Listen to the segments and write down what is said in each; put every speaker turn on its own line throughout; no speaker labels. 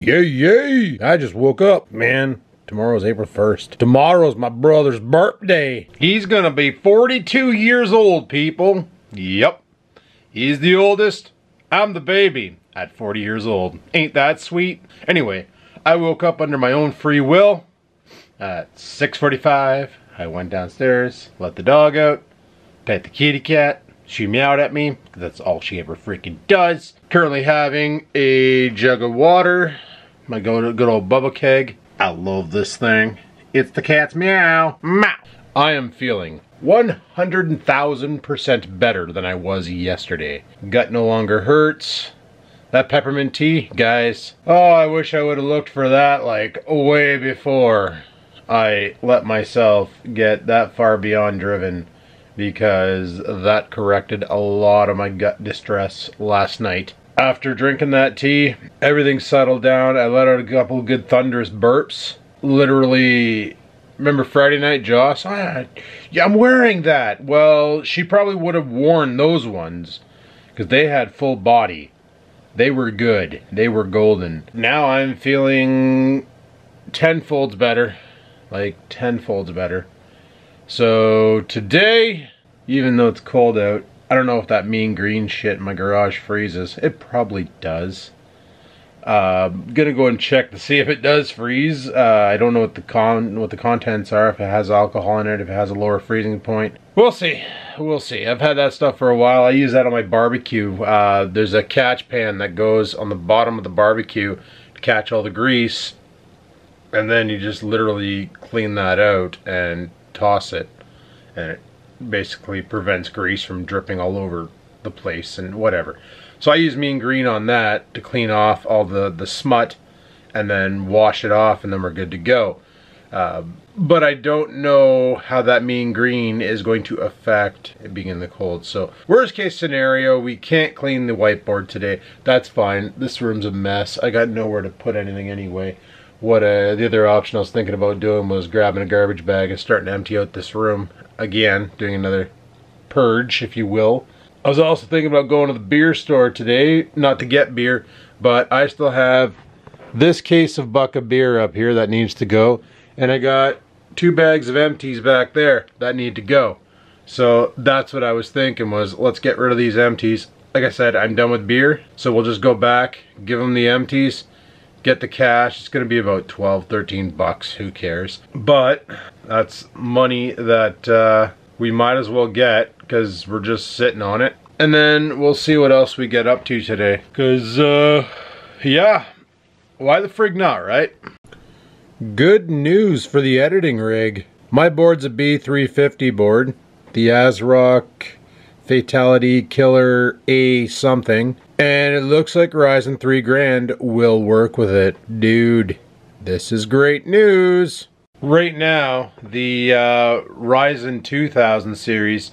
Yay, yay! I just woke up, man. Tomorrow's April 1st. Tomorrow's my brother's birthday. He's gonna be 42 years old, people. Yep. He's the oldest. I'm the baby at 40 years old. Ain't that sweet? Anyway, I woke up under my own free will at 6:45. I went downstairs, let the dog out, pet the kitty cat. She meowed at me. That's all she ever freaking does. Currently having a jug of water. My good old bubble keg. I love this thing. It's the cat's meow. Meow. I am feeling 100,000% better than I was yesterday. Gut no longer hurts. That peppermint tea, guys. Oh, I wish I would have looked for that like way before I let myself get that far beyond driven, because that corrected a lot of my gut distress last night. After drinking that tea, everything settled down. I let out a couple good thunderous burps. Literally, remember Friday night, Joss? Yeah, I'm wearing that. Well, she probably would have worn those ones because they had full body. They were good. They were golden. Now I'm feeling 10 folds better. Like 10 folds better. So today, even though it's cold out, I don't know if that mean green shit in my garage freezes. It probably does. Gonna go and check to see if it does freeze. I don't know what the contents are, if it has alcohol in it, if it has a lower freezing point. We'll see. We'll see. I've had that stuff for a while. I use that on my barbecue. There's a catch pan that goes on the bottom of the barbecue to catch all the grease. And then you just literally clean that out and toss it. And it basically prevents grease from dripping all over the place and whatever. So I use mean green on that to clean off all the smut and then wash it off, and then we're good to go. But I don't know how that mean green is going to affect it being in the cold. So worst case scenario, we can't clean the whiteboard today. That's fine. This room's a mess. I got nowhere to put anything anyway. What the other option I was thinking about doing was grabbing a garbage bag and starting to empty out this room again, doing another purge, if you will. I was also thinking about going to the beer store today, not to get beer, but I still have this case of Buck of beer up here that needs to go, and I got 2 bags of empties back there that need to go. So that's what I was thinking, was let's get rid of these empties. Like I said, I'm done with beer, so we'll just go back, give them the empties, get the cash. It's gonna be about 12, 13 bucks, who cares? But that's money that we might as well get, because we're just sitting on it. And then we'll see what else we get up to today. Because, yeah, why the frig not, right? Good news for the editing rig. My board's a B350 board. The ASRock Fatality Killer A something. And it looks like Ryzen 3 Grand will work with it. Dude, this is great news. Right now, the Ryzen 2000 series,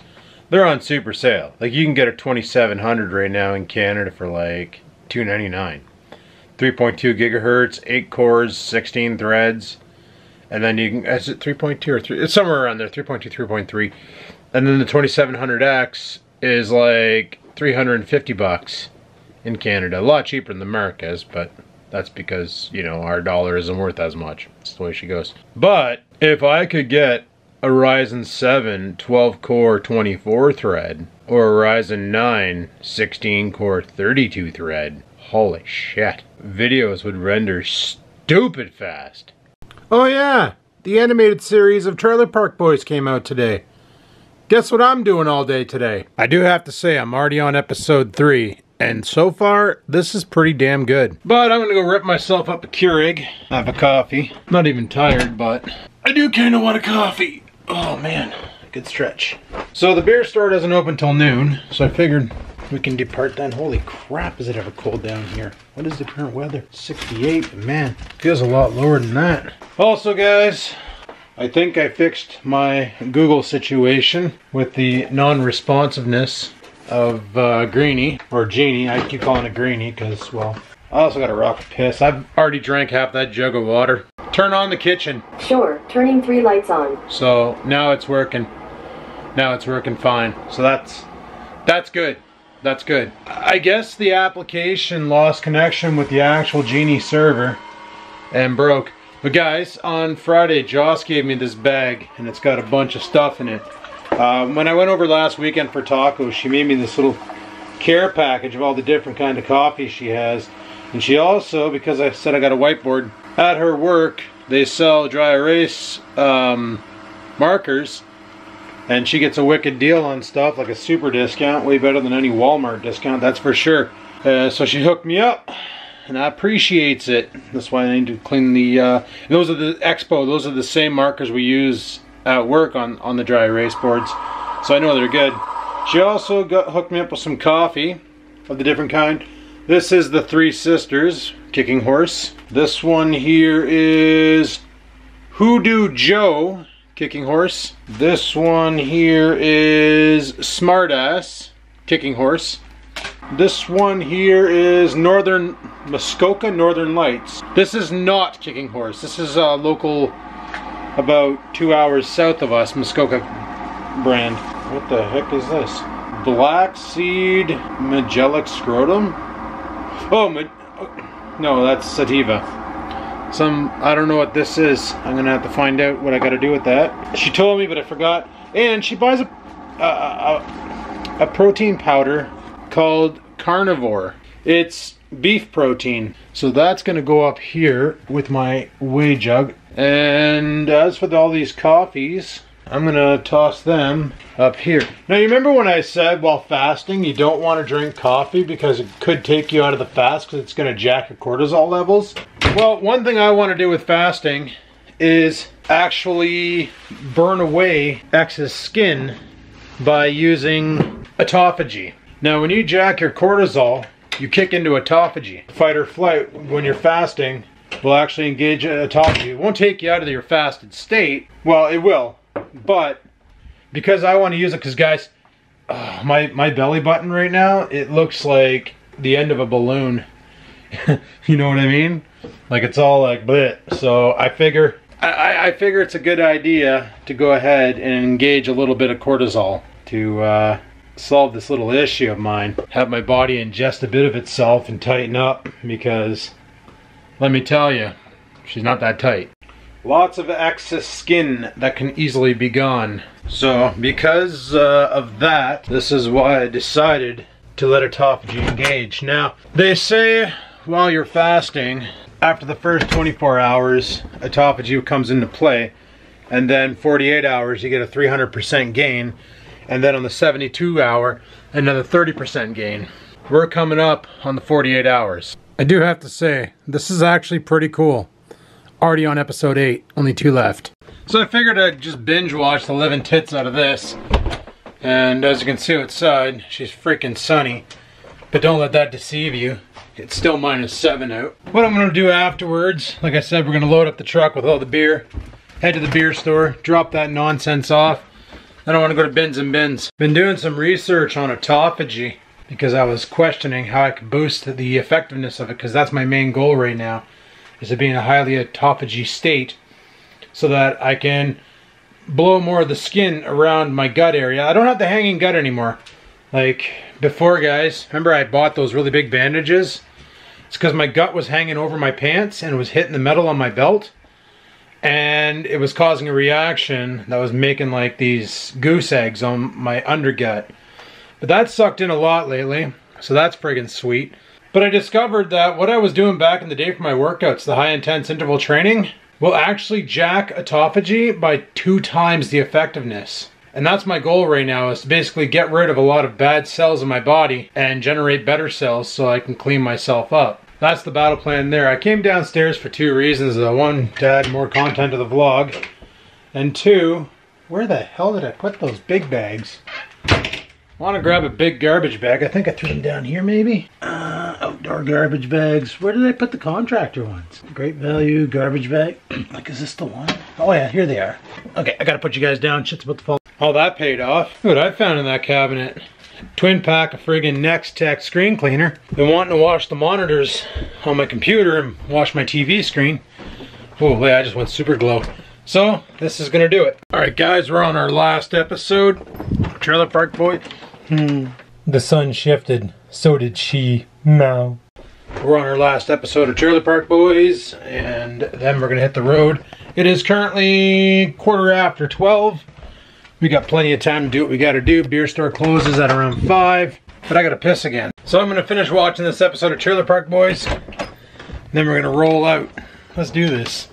they're on super sale. Like, you can get a 2700 right now in Canada for like $299. 3.2 gigahertz, 8 cores, 16 threads. And then you can, is it 3.2 or 3? It's somewhere around there, 3.2, 3.3. And then the 2700X is like 350 bucks in Canada. A lot cheaper in the Americas, but that's because, you know, our dollar isn't worth as much. That's the way she goes. But if I could get a Ryzen 7 12 core 24 thread, or a Ryzen 9 16 core 32 thread, holy shit. Videos would render stupid fast. Oh yeah, the animated series of Trailer Park Boys came out today. Guess what I'm doing all day today? I do have to say, I'm already on episode 3. And so far, this is pretty damn good. But I'm gonna go rip myself up a Keurig, have a coffee. Not even tired, but I do kind of want a coffee. Oh man, good stretch. So the beer store doesn't open till noon, so I figured we can depart then. Holy crap, is it ever cold down here? What is the current weather? 68, but man, feels a lot lower than that. Also guys, I think I fixed my Google situation with the non-responsiveness of Greenie, or Genie. I keep calling it Greenie because, well, I also got a rock of piss. I've already drank half that jug of water. Turn on the kitchen.
Sure, turning 3 lights on.
So now it's working. Now it's working fine. So that's good. That's good. I guess the application lost connection with the actual Genie server and broke. But guys, on Friday, Joss gave me this bag and it's got a bunch of stuff in it. When I went over last weekend for tacos, she made me this little care package of all the different kind of coffees she has. And she also, because I said I got a whiteboard, at her work, they sell dry erase markers. And she gets a wicked deal on stuff, like a super discount, way better than any Walmart discount, that's for sure. So she hooked me up, and I appreciates it. That's why I need to clean the, those are the Expo, those are the same markers we use at work on the dry erase boards. So I know they're good. She also hooked me up with some coffee of the different kind. This is the Three Sisters Kicking Horse. This one here is Hoodoo Joe Kicking Horse. This one here is Smartass Kicking Horse. This one here is Muskoka Northern Lights. This is not Kicking Horse. This is a local, about 2 hours south of us, Muskoka brand. What the heck is this? Black Seed Magellanic Scrotum? Oh, no, that's Sativa. I don't know what this is. I'm gonna have to find out what I gotta do with that. She told me, but I forgot. And she buys a protein powder called Carnivore. It's beef protein. So that's gonna go up here with my whey jug. And as for all these coffees, I'm gonna toss them up here. Now you remember when I said while fasting you don't want to drink coffee because it could take you out of the fast because it's gonna jack your cortisol levels? Well, one thing I want to do with fasting is actually burn away excess skin by using autophagy. Now when you jack your cortisol, you kick into autophagy. Fight or flight when you're fasting will actually engage autophagy. It won't take you out of your fasted state. Well, it will. But because I want to use it, because guys, my belly button right now, it looks like the end of a balloon. You know what I mean? Like it's all like bleh. So I figure it's a good idea to go ahead and engage a little bit of cortisol to solve this little issue of mine. Have my body ingest a bit of itself and tighten up, because let me tell you, she's not that tight. Lots of excess skin that can easily be gone. So because of that, this is why I decided to let autophagy engage. Now they say while you're fasting, after the first 24 hours, autophagy comes into play, and then 48 hours you get a 300% gain, and then on the 72 hour, another 30% gain. We're coming up on the 48 hours. I do have to say, this is actually pretty cool. Already on episode 8, only 2 left. So I figured I'd just binge watch the living tits out of this. And as you can see outside, she's freaking sunny. But don't let that deceive you. It's still -7 out. What I'm gonna do afterwards, like I said, we're gonna load up the truck with all the beer, head to the beer store, drop that nonsense off. Then I wanna go to Bins and Bins. Been doing some research on autophagy because I was questioning how I could boost the effectiveness of it, because that's my main goal right now, is to be in a highly autophagy state so that I can blow more of the skin around my gut area. I don't have the hanging gut anymore. Like before, guys, remember I bought those really big bandages? It's because my gut was hanging over my pants and it was hitting the metal on my belt. And it was causing a reaction that was making like these goose eggs on my undergut. But that sucked in a lot lately, so that's friggin' sweet. But I discovered that what I was doing back in the day for my workouts, the high intense interval training, will actually jack autophagy by 2 times the effectiveness. And that's my goal right now, is to basically get rid of a lot of bad cells in my body and generate better cells so I can clean myself up. That's the battle plan there. I came downstairs for 2 reasons. 1, to add more content to the vlog. And 2, where the hell did I put those big bags? I want to grab a big garbage bag. I think I threw them down here maybe. Outdoor garbage bags. Where did I put the contractor ones? Great value garbage bag. Like, is this the one? Oh yeah, here they are. Okay, I gotta put you guys down. Shit's about to fall. All that paid off. Look what I found in that cabinet. Twin pack of friggin' Next-Tech screen cleaner. Been wanting to wash the monitors on my computer and wash my TV screen. Oh, yeah, I just went super glow. So, this is gonna do it. Alright guys, we're on our last episode. Trailer Park Boy. The sun shifted, so did she. Meow. We're on our last episode of Trailer Park Boys, and then we're gonna hit the road. It is currently 12:15. We got plenty of time to do what we gotta do. Beer store closes at around 5, but I gotta piss again. So I'm gonna finish watching this episode of Trailer Park Boys, then we're gonna roll out. Let's do this.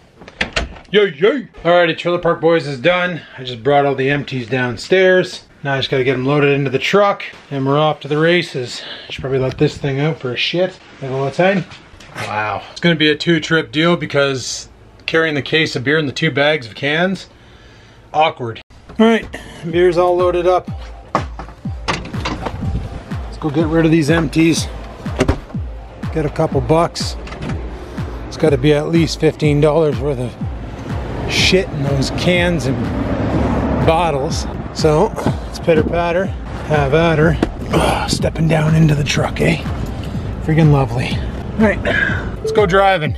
Yay, yay! Alrighty, Trailer Park Boys is done. I just brought all the empties downstairs. Now I just gotta get them loaded into the truck, and we're off to the races. Should probably let this thing out for a shit. Have a little time. Wow. It's gonna be a 2-trip deal because carrying the case of beer and the 2 bags of cans, awkward. Alright, beer's all loaded up. Let's go get rid of these empties. Get a couple bucks. It's gotta be at least $15 worth of shit in those cans and bottles. So, let's pitter patter, have at her. Oh, stepping down into the truck, eh? Freaking lovely. Alright, let's go driving.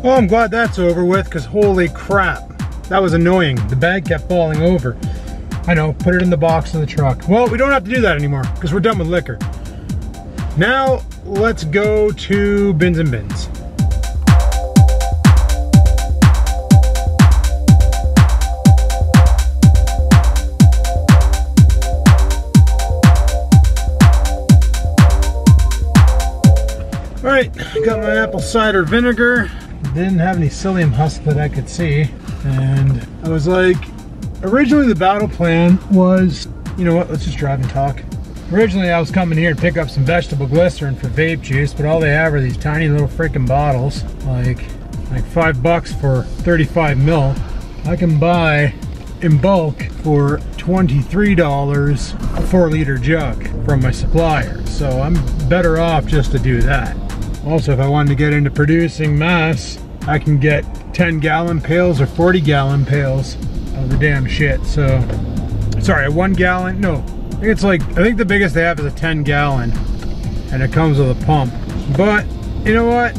Oh, I'm glad that's over with, because holy crap. That was annoying. The bag kept falling over. I know, put it in the box of the truck. Well, we don't have to do that anymore because we're done with liquor. Now, let's go to Bins and Bins. All right, got my apple cider vinegar. Didn't have any psyllium husk that I could see. And I was like, originally the battle plan was, you know what, let's just drive and talk. Originally I was coming here to pick up some vegetable glycerin for vape juice, but all they have are these tiny little freaking bottles, like $5 for 35 mil. I can buy in bulk for $23 a 4-liter jug from my supplier. So I'm better off just to do that. Also, if I wanted to get into producing mass, I can get 10-gallon pails or 40-gallon pails of the damn shit. So, sorry, a 1 gallon, no. I think the biggest they have is a 10-gallon, and it comes with a pump. But, you know what?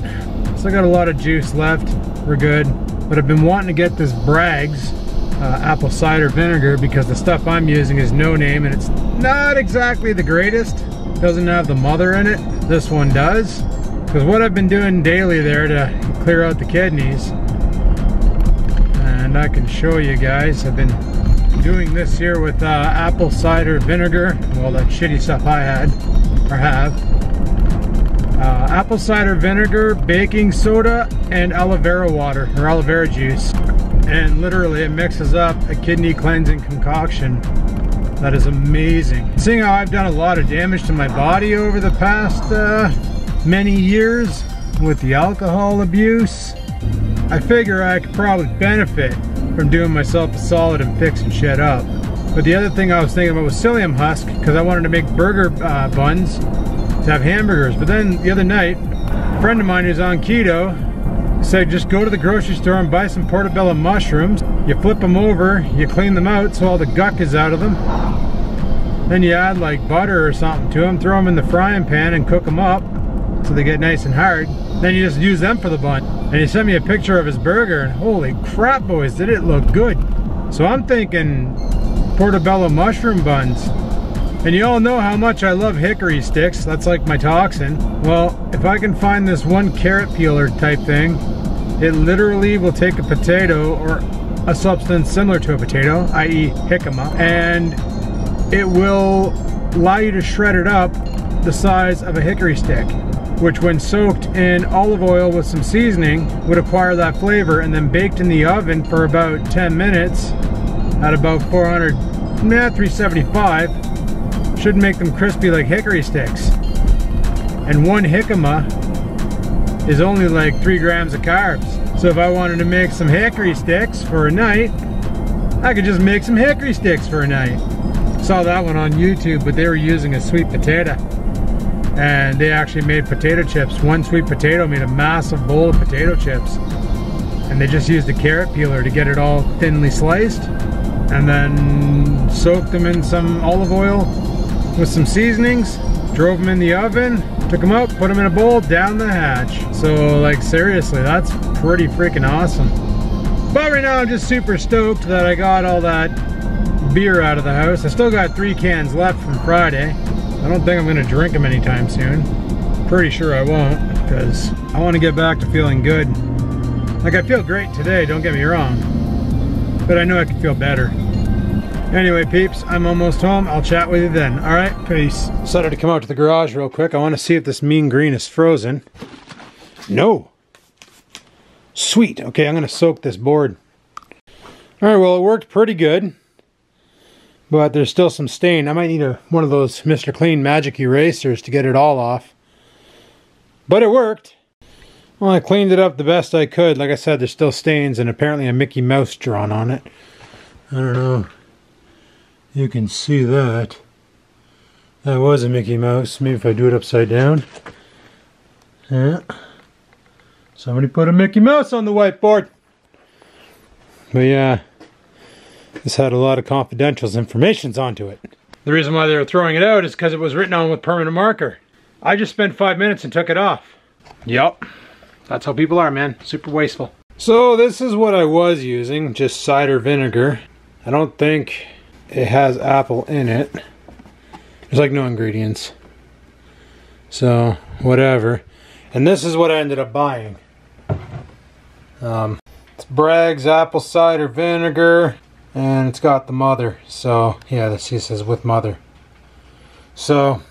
Still got a lot of juice left. We're good. But I've been wanting to get this Bragg's apple cider vinegar because the stuff I'm using is no name, and it's not exactly the greatest. It doesn't have the mother in it. This one does. Because what I've been doing daily there to clear out the kidneys, and I can show you guys, I've been doing this here with apple cider vinegar, well, that shitty stuff I had, or have. Apple cider vinegar, baking soda, and aloe vera water, or aloe vera juice. And literally it mixes up a kidney cleansing concoction that is amazing. Seeing how I've done a lot of damage to my body over the past many years with the alcohol abuse, I figure I could probably benefit from doing myself a solid and fixing shit up. But the other thing I was thinking about was psyllium husk, because I wanted to make burger buns to have hamburgers. But then the other night, a friend of mine who's on keto said just go to the grocery store and buy some portobello mushrooms. You flip them over, you clean them out so all the guck is out of them. Then you add like butter or something to them, throw them in the frying pan and cook them up so they get nice and hard. Then you just use them for the bun. And he sent me a picture of his burger, and holy crap, boys, did it look good. So I'm thinking portobello mushroom buns. And you all know how much I love hickory sticks. That's like my toxin. Well, if I can find this one carrot peeler type thing, it literally will take a potato or a substance similar to a potato, i.e. jicama, and it will allow you to shred it up the size of a hickory stick, which when soaked in olive oil with some seasoning would acquire that flavor, and then baked in the oven for about 10 minutes at about 375 should make them crispy like hickory sticks. And 1 jicama is only like 3 grams of carbs. So if I wanted to make some hickory sticks for a night, I could just make some hickory sticks for a night. Saw that one on YouTube, but they were using a sweet potato. And they actually made potato chips. 1 sweet potato made a massive bowl of potato chips. And they just used a carrot peeler to get it all thinly sliced. And then soaked them in some olive oil with some seasonings,
drove them in the oven, took them out, put them in a bowl, down the hatch. So like seriously, that's pretty freaking awesome. But right now I'm just super stoked that I got all that beer out of the house. I still got 3 cans left from Friday. I don't think I'm gonna drink them anytime soon. Pretty sure I won't, because I want to get back to feeling good. Like I feel great today, don't get me wrong, but I know I could feel better. Anyway peeps, I'm almost home. I'll chat with you then. Alright, peace. Decided to come out to the garage real quick. I want to see if this mean green is frozen. No. Sweet. Okay, I'm going to soak this board. Alright, well it worked pretty good, but there's still some stain. I might need one of those Mr. Clean magic erasers to get it all off. But it worked. Well, I cleaned it up the best I could. Like I said, there's still stains and apparently a Mickey Mouse drawn on it. I don't know. You can see that. That was a Mickey Mouse. Maybe if I do it upside down. Yeah. Somebody put a Mickey Mouse on the whiteboard. But yeah, this had a lot of confidential information onto it. The reason why they were throwing it out is because it was written on with permanent marker. I just spent 5 minutes and took it off. Yup. That's how people are, man. Super wasteful. So this is what I was using, just cider vinegar. I don't think it has apple in it. There's like no ingredients. So, whatever. And this is what I ended up buying. It's Bragg's apple cider vinegar, and it's got the mother. So, yeah, this says with mother. So,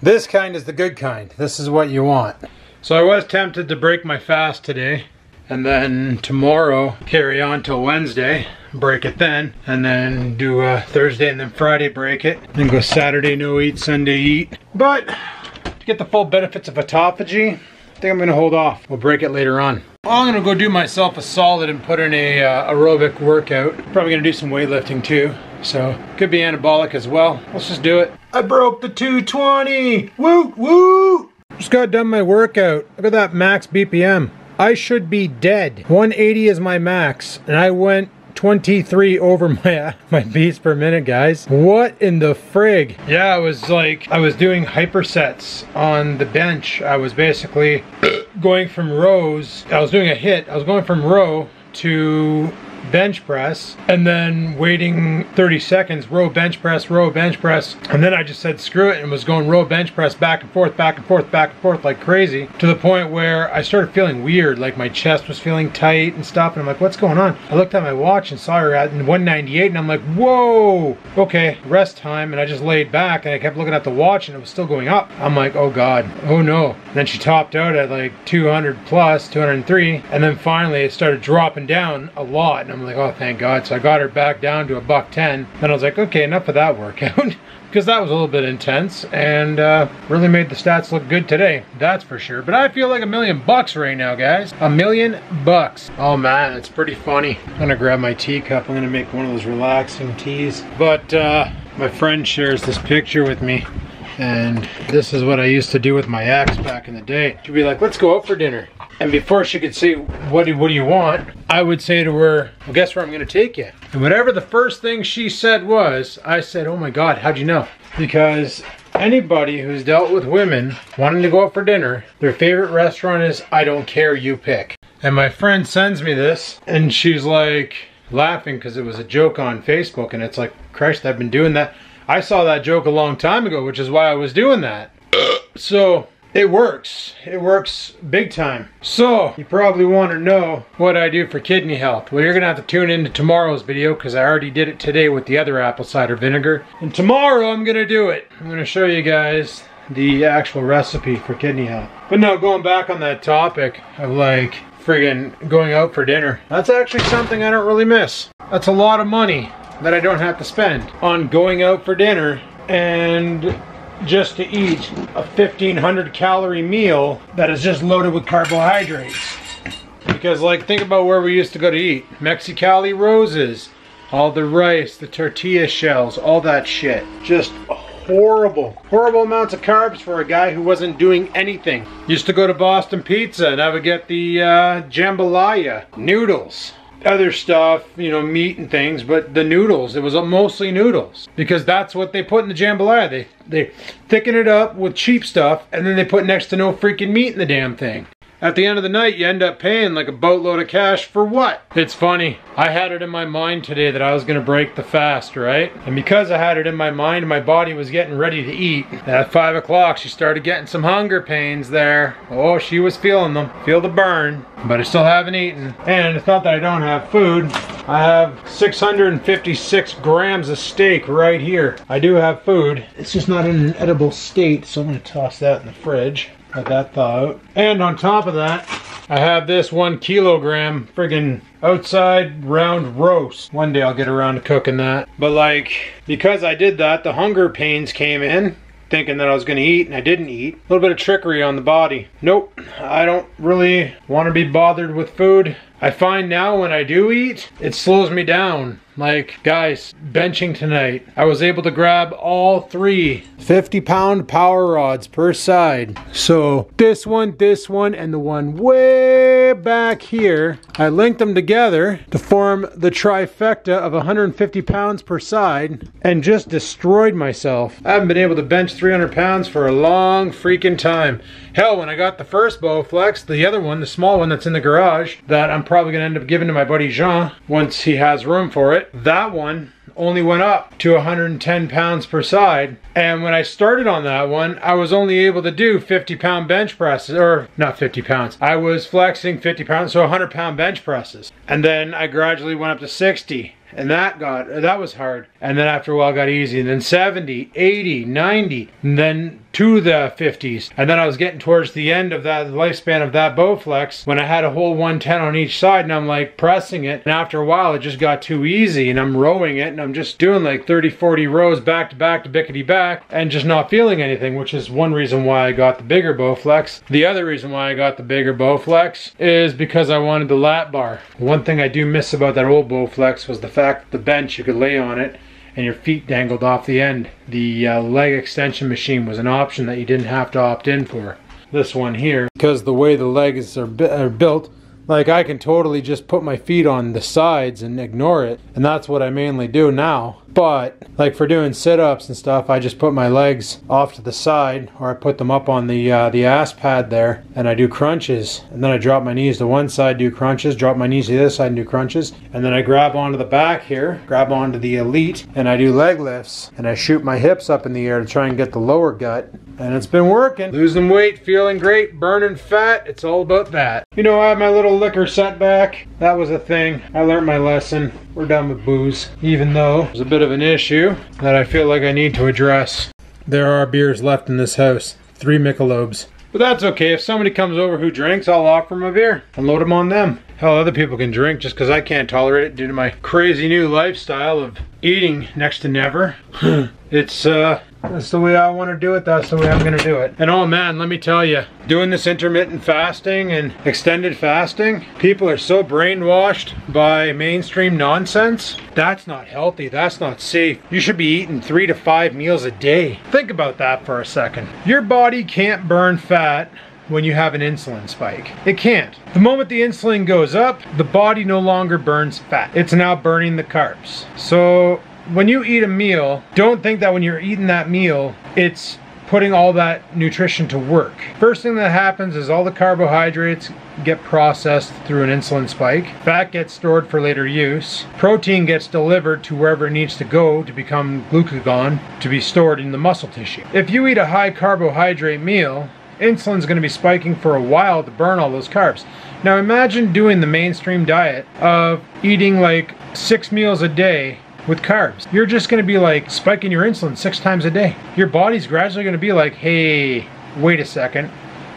this kind is the good kind. This is what you want. So I was tempted to break my fast today, and then tomorrow carry on till Wednesday, break it then, and then do Thursday and then Friday break it, then go Saturday no eat, Sunday eat. But to get the full benefits of autophagy, I think I'm gonna hold off. We'll break it later on. Well, I'm gonna go do myself a solid and put in a aerobic workout. Probably gonna do some weightlifting too, so could be anabolic as well. Let's just do it. I broke the 220. Woot woot. Just got done my workout. Look at that max BPM. I should be dead. 180 is my max, and I went 23 over my beats per minute, guys. What in the frig? Yeah, I was doing hypersets on the bench. I was basically going from rows. I was doing a hit. I was going from row to bench press and then waiting 30 seconds, row bench press, and then I just said screw it and was going row bench press back and forth like crazy, to the point where I started feeling weird, like my chest was feeling tight and stuff, and I'm like, what's going on? I looked at my watch and saw her at 198, and I'm like, whoa, okay, rest time. And I just laid back and I kept looking at the watch and it was still going up. I'm like, oh god, oh no. And then she topped out at like 200 plus, 203, and then finally it started dropping down a lot. I'm like, oh thank god. So I got her back down to $110. Then I was like, okay, enough of that workout. Because that was a little bit intense and really made the stats look good today, that's for sure. But I feel like $1 million right now, guys. $1 million. Oh man, it's pretty funny. I'm gonna grab my teacup. I'm gonna make one of those relaxing teas. But my friend shares this picture with me, and this is what I used to do with my ex back in the day. She'd be like, let's go out for dinner. And before she could say, what do you want? I would say to her, well, guess where I'm gonna take you? And whatever the first thing she said was, I said, oh my god, how'd you know? Because anybody who's dealt with women wanting to go out for dinner, their favorite restaurant is, I don't care, you pick. And my friend sends me this, and she's like laughing because it was a joke on Facebook, and it's like, Christ, I've been doing that. I saw that joke a long time ago, which is why I was doing that. So it works. It works big time. So you probably want to know what I do for kidney health. Well, you're gonna have to tune into tomorrow's video because I already did it today with the other apple cider vinegar. And tomorrow I'm gonna do it. I'm gonna show you guys the actual recipe for kidney health. But now, going back on that topic of like friggin' going out for dinner, that's actually something I don't really miss. That's a lot of money that I don't have to spend on going out for dinner and just to eat a 1,500 calorie meal that is just loaded with carbohydrates. Because like, think about where we used to go to eat. Mexicali Roses, all the rice, the tortilla shells, all that shit. Just horrible amounts of carbs for a guy who wasn't doing anything. Used to go to Boston Pizza and I would get the jambalaya noodles. other stuff, you know, meat and things, but the noodles, it was mostly noodles. Because that's what they put in the jambalaya. They thicken it up with cheap stuff, and then they put next to no freaking meat in the damn thing. At the end of the night, you end up paying like a boatload of cash for what? It's funny. I had it in my mind today that I was gonna break the fast, right? And because I had it in my mind, my body was getting ready to eat. At 5 o'clock, she started getting some hunger pains there. Oh, she was feeling them. Feel the burn. But I still haven't eaten. And it's not that I don't have food. I have 656 grams of steak right here. I do have food. It's just not in an edible state, so I'm gonna toss that in the fridge. Let that thaw out. And on top of that, I have this 1 kilogram friggin' outside round roast. One day I'll get around to cooking that. But like, because I did that, the hunger pains came in, thinking that I was gonna eat, and I didn't eat. A little bit of trickery on the body. Nope, I don't really want to be bothered with food. I find now when I do eat, it slows me down. Like, guys, benching tonight, I was able to grab all 3 50-pound power rods per side. So this one, and the one way back here, I linked them together to form the trifecta of 150 pounds per side and just destroyed myself. I haven't been able to bench 300 pounds for a long freaking time. Hell, when I got the first Bowflex, the other one, the small one that's in the garage, that I'm probably gonna end up giving to my buddy Jean once he has room for it, that one only went up to 110 pounds per side. And when I started on that one, I was only able to do 50-pound bench presses, or not 50 pounds. I was flexing 50 pounds, so 100-pound bench presses. And then I gradually went up to 60. And that was hard. And then after a while it got easy. And then 70, 80, 90, and then to the 50s. And then I was getting towards the end of that lifespan of that Bowflex when I had a whole 110 on each side, and I'm like pressing it. And after a while it just got too easy, and I'm rowing it, and I'm just doing like 30, 40 rows back to back to bickety back and just not feeling anything, which is one reason why I got the bigger Bowflex. The other reason why I got the bigger Bowflex is because I wanted the lap bar. One thing I do miss about that old Bowflex was the fact that the bench, you could lay on it and your feet dangled off the end. The leg extension machine was an option that you didn't have to opt in for. This one here, because the way the legs are built, like I can totally just put my feet on the sides and ignore it, and that's what I mainly do now. But like for doing sit-ups and stuff, I just put my legs off to the side, or I put them up on the ass pad there, and I do crunches, and then I drop my knees to one side, do crunches, drop my knees to the other side and do crunches, and then I grab onto the back here, grab onto the Elite, and I do leg lifts, and I shoot my hips up in the air to try and get the lower gut, and it's been working. Losing weight, feeling great, burning fat, it's all about that. You know, I had my little liquor setback. That was a thing. I learned my lesson. We're done with booze, even though there's a bit of an issue that I feel like I need to address. There are beers left in this house, 3 Michelobes. But that's okay. If somebody comes over who drinks, I'll offer them a beer and load them on them. Hell, other people can drink just because I can't tolerate it due to my crazy new lifestyle of eating next to never. That's the way I want to do it. That's the way I'm going to do it. And oh man, let me tell you, doing this intermittent fasting and extended fasting, people are so brainwashed by mainstream nonsense. That's not healthy. That's not safe. You should be eating 3 to 5 meals a day. Think about that for a second. Your body can't burn fat when you have an insulin spike. It can't. The moment the insulin goes up, the body no longer burns fat. It's now burning the carbs. So when you eat a meal, don't think that when you're eating that meal, it's putting all that nutrition to work. First thing that happens is all the carbohydrates get processed through an insulin spike. Fat gets stored for later use. Protein gets delivered to wherever it needs to go to become glucagon to be stored in the muscle tissue. If you eat a high carbohydrate meal, insulin's going to be spiking for a while to burn all those carbs. Now imagine doing the mainstream diet of eating like 6 meals a day with carbs. You're just going to be like spiking your insulin 6 times a day. Your body's gradually going to be like, hey, wait a second,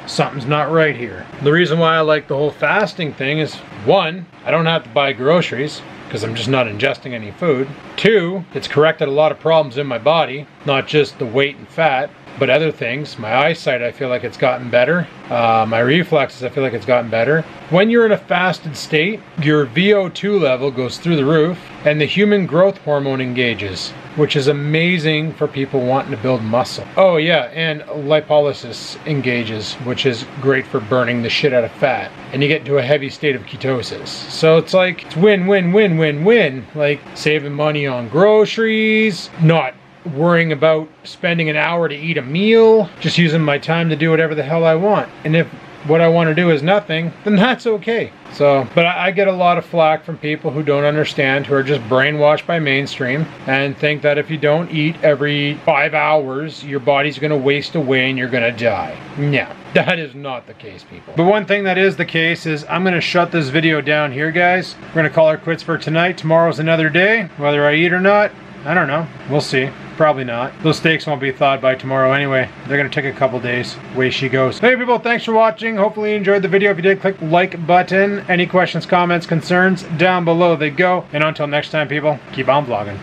something's not right here. The reason why I like the whole fasting thing is, 1, I don't have to buy groceries because I'm just not ingesting any food. 2, it's corrected a lot of problems in my body, not just the weight and fat. But other things, my eyesight, I feel like it's gotten better. My reflexes, I feel like it's gotten better. When you're in a fasted state, your VO2 level goes through the roof and the human growth hormone engages, which is amazing for people wanting to build muscle. Oh yeah, and lipolysis engages, which is great for burning the shit out of fat. And you get into a heavy state of ketosis. So it's like, it's win, win, win, win, win. Like saving money on groceries, not worrying about spending an hour to eat a meal, just using my time to do whatever the hell I want. And if what I want to do is nothing, then that's okay. So, but I get a lot of flack from people who don't understand, who are just brainwashed by mainstream and think that if you don't eat every 5 hours, your body's going to waste away and you're going to die. No, that is not the case, people. But one thing that is the case is I'm going to shut this video down here, guys. We're going to call it quits for tonight. Tomorrow's another day. Whether I eat or not, I don't know. We'll see. Probably not. Those steaks won't be thawed by tomorrow anyway. They're going to take a couple days. Away she goes. Hey people, thanks for watching. Hopefully you enjoyed the video. If you did, click the like button. Any questions, comments, concerns, down below they go. And until next time, people, keep on vlogging.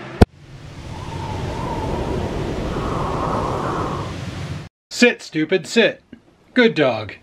Sit, stupid, sit. Good dog.